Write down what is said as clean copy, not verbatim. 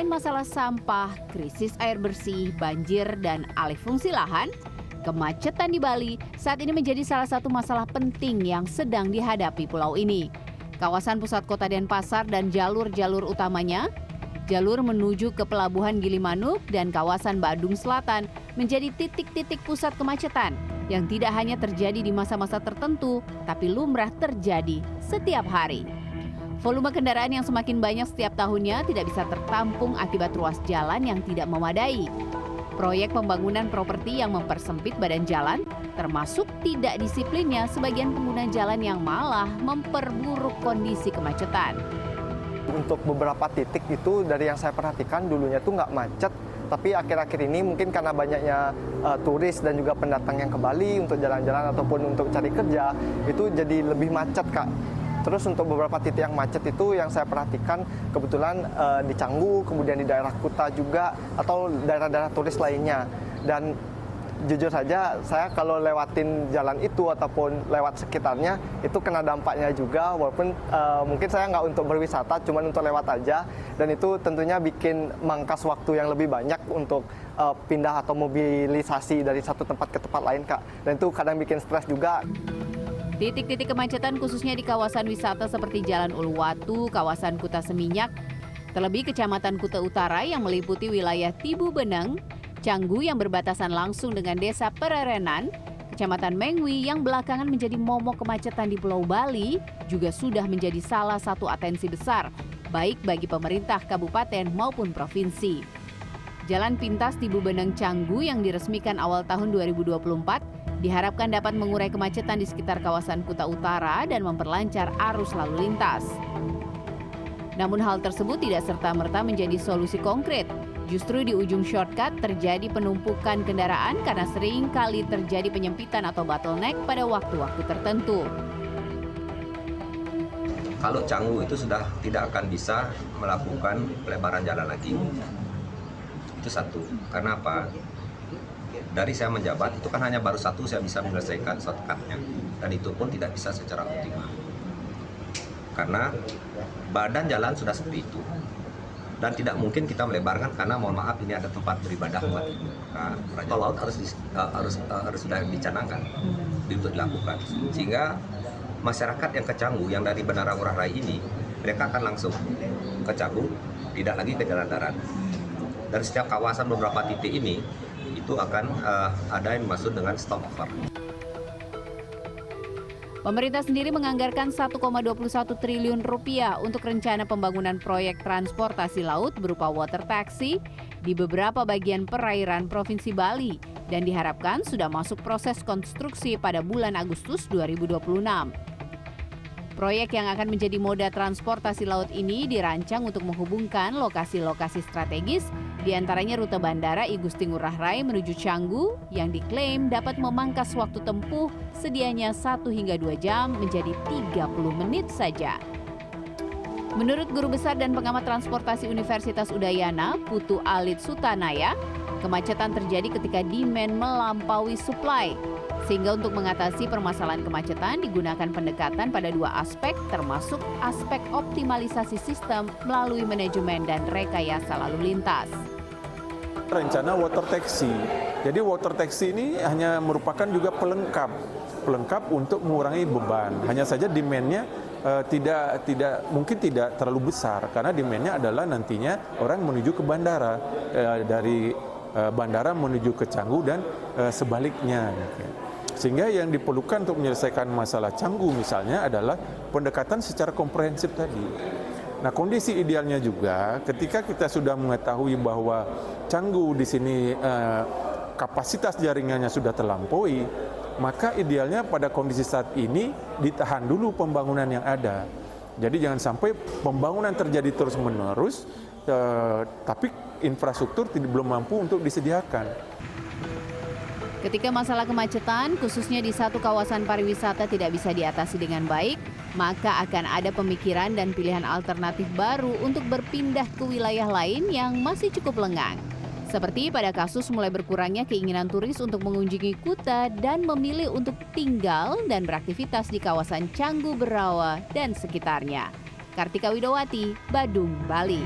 Selain masalah sampah, krisis air bersih, banjir, dan alih fungsi lahan, kemacetan di Bali saat ini menjadi salah satu masalah penting yang sedang dihadapi pulau ini. Kawasan pusat kota Denpasar dan jalur-jalur utamanya, jalur menuju ke Pelabuhan Gilimanuk dan kawasan Badung Selatan menjadi titik-titik pusat kemacetan yang tidak hanya terjadi di masa-masa tertentu, tapi lumrah terjadi setiap hari. Volume kendaraan yang semakin banyak setiap tahunnya tidak bisa tertampung akibat ruas jalan yang tidak memadai. Proyek pembangunan properti yang mempersempit badan jalan, termasuk tidak disiplinnya sebagian pengguna jalan yang malah memperburuk kondisi kemacetan. Untuk beberapa titik itu dari yang saya perhatikan dulunya tuh nggak macet, tapi akhir-akhir ini mungkin karena banyaknya turis dan juga pendatang yang ke Bali untuk jalan-jalan ataupun untuk cari kerja, itu jadi lebih macet, Kak. Terus untuk beberapa titik yang macet itu yang saya perhatikan kebetulan di Canggu, kemudian di daerah Kuta juga, atau daerah-daerah turis lainnya. Dan jujur saja saya kalau lewatin jalan itu ataupun lewat sekitarnya itu kena dampaknya juga, walaupun mungkin saya nggak untuk berwisata, cuman untuk lewat aja. Dan itu tentunya bikin mangkas waktu yang lebih banyak untuk pindah atau mobilisasi dari satu tempat ke tempat lain, Kak. Dan itu kadang bikin stres juga. Titik-titik kemacetan khususnya di kawasan wisata seperti Jalan Uluwatu, kawasan Kuta Seminyak, terlebih Kecamatan Kuta Utara yang meliputi wilayah Tibu Beneng, Canggu yang berbatasan langsung dengan Desa Pererenan, Kecamatan Mengwi yang belakangan menjadi momok kemacetan di Pulau Bali juga sudah menjadi salah satu atensi besar, baik bagi pemerintah kabupaten maupun provinsi. Jalan pintas Tibu Beneng Canggu yang diresmikan awal tahun 2024 diharapkan dapat mengurai kemacetan di sekitar kawasan Kuta Utara dan memperlancar arus lalu lintas. Namun hal tersebut tidak serta-merta menjadi solusi konkret. Justru di ujung shortcut terjadi penumpukan kendaraan karena sering kali terjadi penyempitan atau bottleneck pada waktu-waktu tertentu. Kalau Canggu itu sudah tidak akan bisa melakukan pelebaran jalan lagi. Itu satu. Karena apa? Dari saya menjabat itu kan hanya baru satu saya bisa menyelesaikan shortcut-nya, dan itu pun tidak bisa secara optimal karena badan jalan sudah seperti itu dan tidak mungkin kita melebarkan karena mohon maaf ini ada tempat beribadah umat Hindu. Nah, Raja Laut harus sudah dicanangkan untuk dilakukan sehingga masyarakat yang ke Canggu yang dari Bandara Ngurah Rai ini mereka akan langsung ke Canggu, tidak lagi ke jalan darat. Dan setiap kawasan beberapa titik ini itu akan ada yang dimaksud dengan stopover. Pemerintah sendiri menganggarkan 1,21 triliun rupiah untuk rencana pembangunan proyek transportasi laut berupa water taxi di beberapa bagian perairan Provinsi Bali dan diharapkan sudah masuk proses konstruksi pada bulan Agustus 2026. Proyek yang akan menjadi moda transportasi laut ini dirancang untuk menghubungkan lokasi-lokasi strategis, di antaranya rute Bandara I Gusti Ngurah Rai menuju Canggu yang diklaim dapat memangkas waktu tempuh sedianya 1 hingga 2 jam menjadi 30 menit saja. Menurut Guru Besar dan Pengamat Transportasi Universitas Udayana, Putu Alit Sutanaya, kemacetan terjadi ketika demand melampaui supply. Sehingga untuk mengatasi permasalahan kemacetan digunakan pendekatan pada 2 aspek, termasuk aspek optimalisasi sistem melalui manajemen dan rekayasa lalu lintas. Rencana water taxi. Jadi water taxi ini hanya merupakan juga pelengkap untuk mengurangi beban. Hanya saja demand-nya mungkin tidak terlalu besar karena demand-nya adalah nantinya orang menuju ke bandara, dari bandara menuju ke Canggu dan sebaliknya. Sehingga yang diperlukan untuk menyelesaikan masalah Canggu misalnya adalah pendekatan secara komprehensif tadi. Nah, kondisi idealnya juga ketika kita sudah mengetahui bahwa Canggu di sini kapasitas jaringannya sudah terlampaui, maka idealnya pada kondisi saat ini ditahan dulu pembangunan yang ada. Jadi jangan sampai pembangunan terjadi terus-menerus, tapi infrastruktur belum mampu untuk disediakan. Ketika masalah kemacetan, khususnya di satu kawasan pariwisata tidak bisa diatasi dengan baik, maka akan ada pemikiran dan pilihan alternatif baru untuk berpindah ke wilayah lain yang masih cukup lengang. Seperti pada kasus mulai berkurangnya keinginan turis untuk mengunjungi Kuta dan memilih untuk tinggal dan beraktivitas di kawasan Canggu Berawa dan sekitarnya. Kartika Widowati, Badung, Bali.